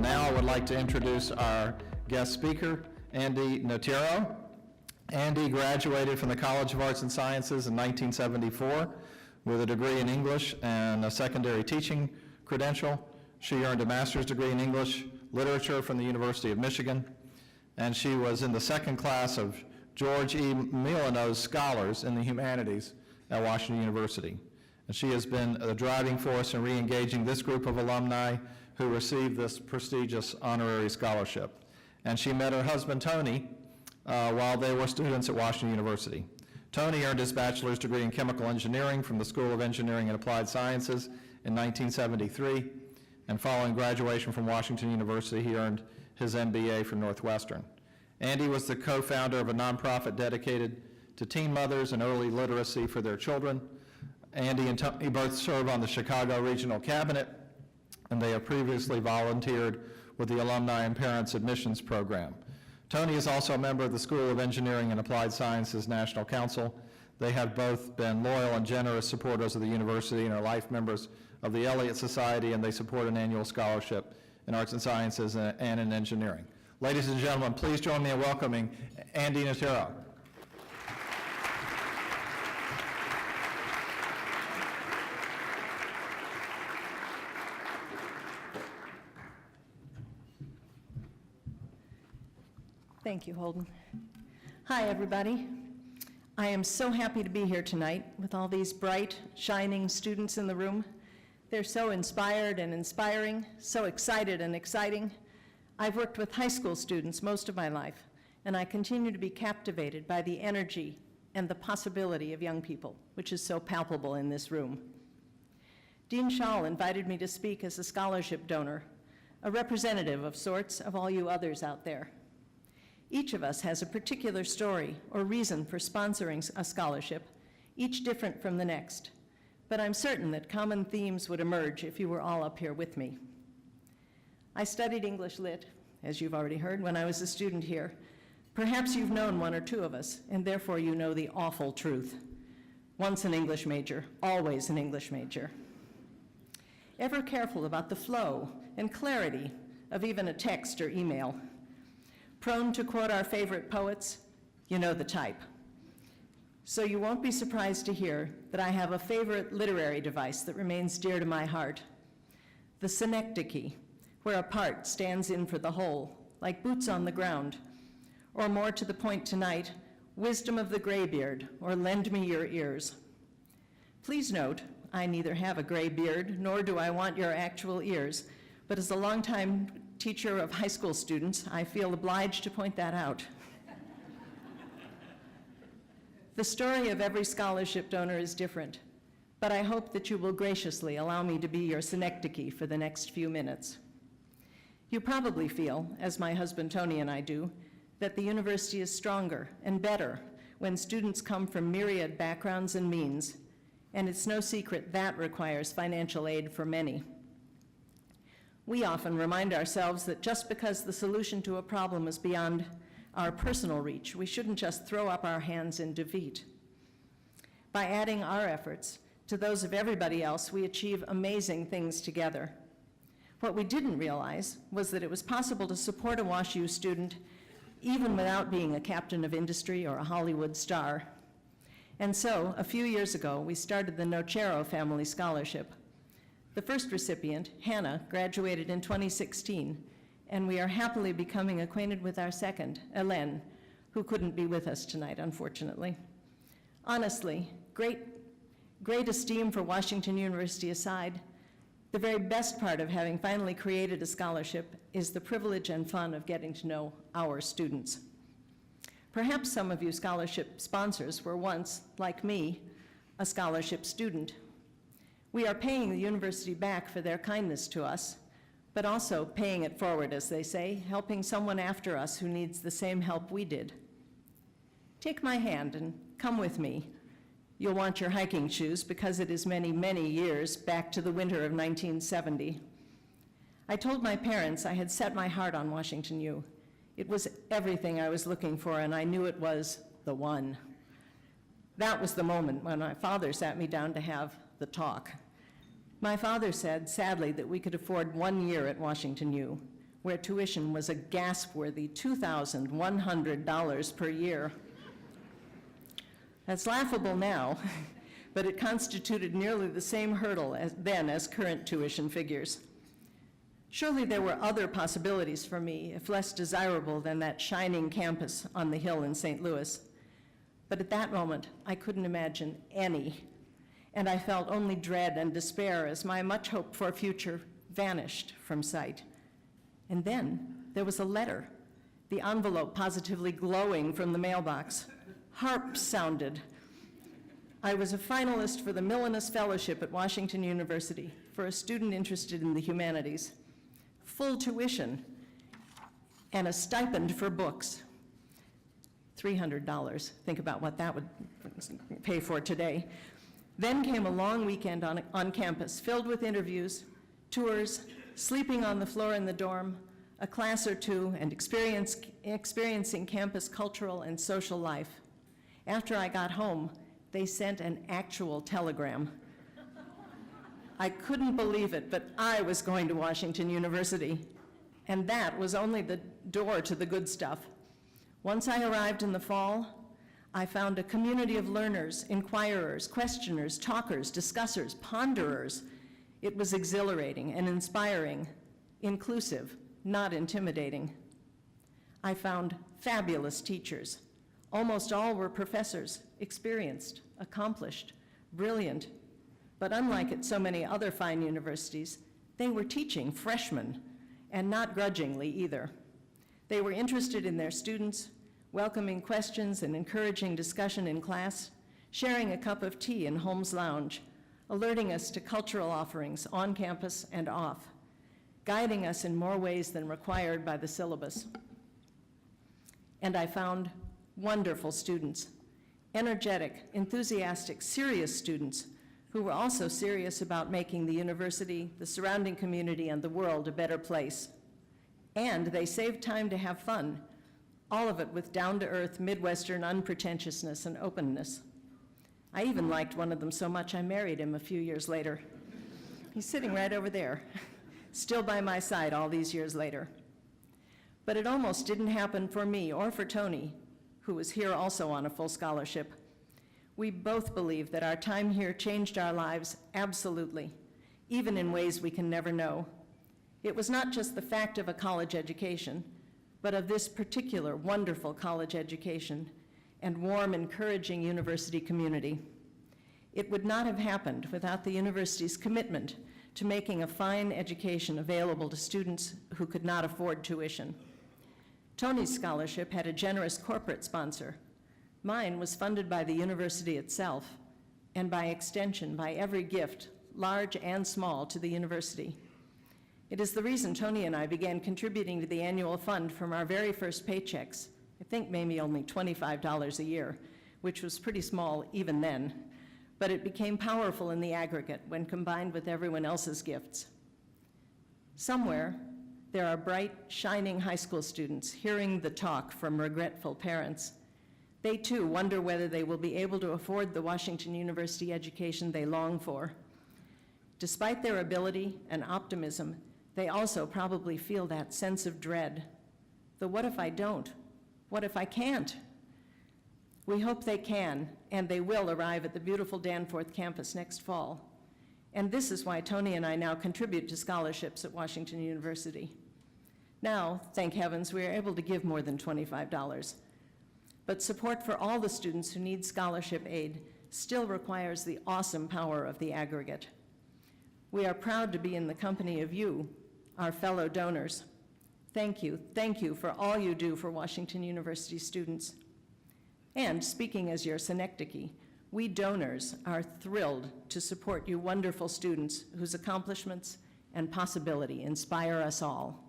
Now I would like to introduce our guest speaker, Andrea Nocchiero. Andy graduated from the College of Arts and Sciences in 1974 with a degree in English and a secondary teaching credential. She earned a master's degree in English literature from the University of Michigan, and she was in the second class of George E. Milano's Scholars in the Humanities at Washington University. And she has been a driving force in re-engaging this group of alumni who received this prestigious honorary scholarship. And she met her husband, Tony, while they were students at Washington University. Tony earned his bachelor's degree in chemical engineering from the School of Engineering and Applied Sciences in 1973, and following graduation from Washington University, he earned his MBA from Northwestern. Andy was the co-founder of a nonprofit dedicated to teen mothers and early literacy for their children. Andy and Tony both serve on the Chicago Regional Cabinet, and they have previously volunteered with the Alumni and Parents Admissions Program. Tony is also a member of the School of Engineering and Applied Sciences National Council. They have both been loyal and generous supporters of the university and are life members of the Elliott Society, and they support an annual scholarship in arts and sciences and in engineering. Ladies and gentlemen, please join me in welcoming Andrea Nocchiero. Thank you, Holden. Hi, everybody. I am so happy to be here tonight with all these bright, shining students in the room. They're so inspired and inspiring, so excited and exciting. I've worked with high school students most of my life, and I continue to be captivated by the energy and the possibility of young people, which is so palpable in this room. Dean Schall invited me to speak as a scholarship donor, a representative of sorts of all you others out there. Each of us has a particular story or reason for sponsoring a scholarship, each different from the next. But I'm certain that common themes would emerge if you were all up here with me. I studied English Lit, as you've already heard, when I was a student here. Perhaps you've known one or two of us, and therefore you know the awful truth. Once an English major, always an English major. Ever careful about the flow and clarity of even a text or email. Prone to quote our favorite poets, you know the type. So you won't be surprised to hear that I have a favorite literary device that remains dear to my heart. The synecdoche, where a part stands in for the whole, like boots on the ground. Or more to the point tonight, wisdom of the graybeard, or lend me your ears. Please note, I neither have a gray beard, nor do I want your actual ears, but as a longtime teacher of high school students, I feel obliged to point that out. The story of every scholarship donor is different, but I hope that you will graciously allow me to be your synecdoche for the next few minutes. You probably feel, as my husband Tony and I do, that the university is stronger and better when students come from myriad backgrounds and means, and it's no secret that requires financial aid for many. We often remind ourselves that just because the solution to a problem is beyond our personal reach, we shouldn't just throw up our hands in defeat. By adding our efforts to those of everybody else, we achieve amazing things together. What we didn't realize was that it was possible to support a WashU student even without being a captain of industry or a Hollywood star. And so, a few years ago, we started the Nocchiero Family Scholarship. The first recipient, Hannah, graduated in 2016, and we are happily becoming acquainted with our second, Hélène, who couldn't be with us tonight, unfortunately. Honestly, great esteem for Washington University aside, the very best part of having finally created a scholarship is the privilege and fun of getting to know our students. Perhaps some of you scholarship sponsors were once, like me, a scholarship student. We are paying the university back for their kindness to us, but also paying it forward, as they say, helping someone after us who needs the same help we did. Take my hand and come with me. You'll want your hiking shoes because it is many, many years back to the winter of 1970. I told my parents I had set my heart on Washington U. It was everything I was looking for, and I knew it was the one. That was the moment when my father sat me down to have the talk. My father said, sadly, that we could afford 1 year at Washington U, where tuition was a gasp-worthy $2,100 per year. That's laughable now, but it constituted nearly the same hurdle as current tuition figures. Surely there were other possibilities for me, if less desirable than that shining campus on the hill in St. Louis. But at that moment, I couldn't imagine any, and I felt only dread and despair as my much hoped for future vanished from sight. And then there was a letter, the envelope positively glowing from the mailbox. Harp sounded. I was a finalist for the Millinus Fellowship at Washington University for a student interested in the humanities. Full tuition and a stipend for books. $300. Think about what that would pay for today. Then came a long weekend on campus filled with interviews, tours, sleeping on the floor in the dorm, a class or two, and experiencing campus cultural and social life. After I got home, they sent an actual telegram. I couldn't believe it, but I was going to Washington University, and that was only the door to the good stuff. Once I arrived in the fall, I found a community of learners, inquirers, questioners, talkers, discussers, ponderers. It was exhilarating and inspiring, inclusive, not intimidating. I found fabulous teachers. Almost all were professors, experienced, accomplished, brilliant. But unlike at so many other fine universities, they were teaching freshmen, and not grudgingly either. They were interested in their students, welcoming questions and encouraging discussion in class, sharing a cup of tea in Holmes Lounge, alerting us to cultural offerings on campus and off, guiding us in more ways than required by the syllabus. And I found wonderful students, energetic, enthusiastic, serious students who were also serious about making the university, the surrounding community, and the world a better place. And they saved time to have fun, all of it with down-to-earth Midwestern unpretentiousness and openness. I even liked one of them so much I married him a few years later. He's sitting right over there, still by my side all these years later. But it almost didn't happen for me or for Tony, who was here also on a full scholarship. We both believe that our time here changed our lives absolutely, even in ways we can never know. It was not just the fact of a college education, but of this particular wonderful college education and warm, encouraging university community. It would not have happened without the university's commitment to making a fine education available to students who could not afford tuition. Tony's scholarship had a generous corporate sponsor. Mine was funded by the university itself, and by extension, by every gift, large and small, to the university. It is the reason Tony and I began contributing to the annual fund from our very first paychecks, I think maybe only $25 a year, which was pretty small even then, but it became powerful in the aggregate when combined with everyone else's gifts. Somewhere, there are bright, shining high school students hearing the talk from regretful parents. They too wonder whether they will be able to afford the Washington University education they long for. Despite their ability and optimism, they also probably feel that sense of dread. The what if I don't? What if I can't? We hope they can, and they will arrive at the beautiful Danforth campus next fall. And this is why Tony and I now contribute to scholarships at Washington University. Now, thank heavens, we are able to give more than $25. But support for all the students who need scholarship aid still requires the awesome power of the aggregate. We are proud to be in the company of you, our fellow donors. Thank you for all you do for Washington University students. And speaking as your synecdoche, we donors are thrilled to support you wonderful students whose accomplishments and possibility inspire us all.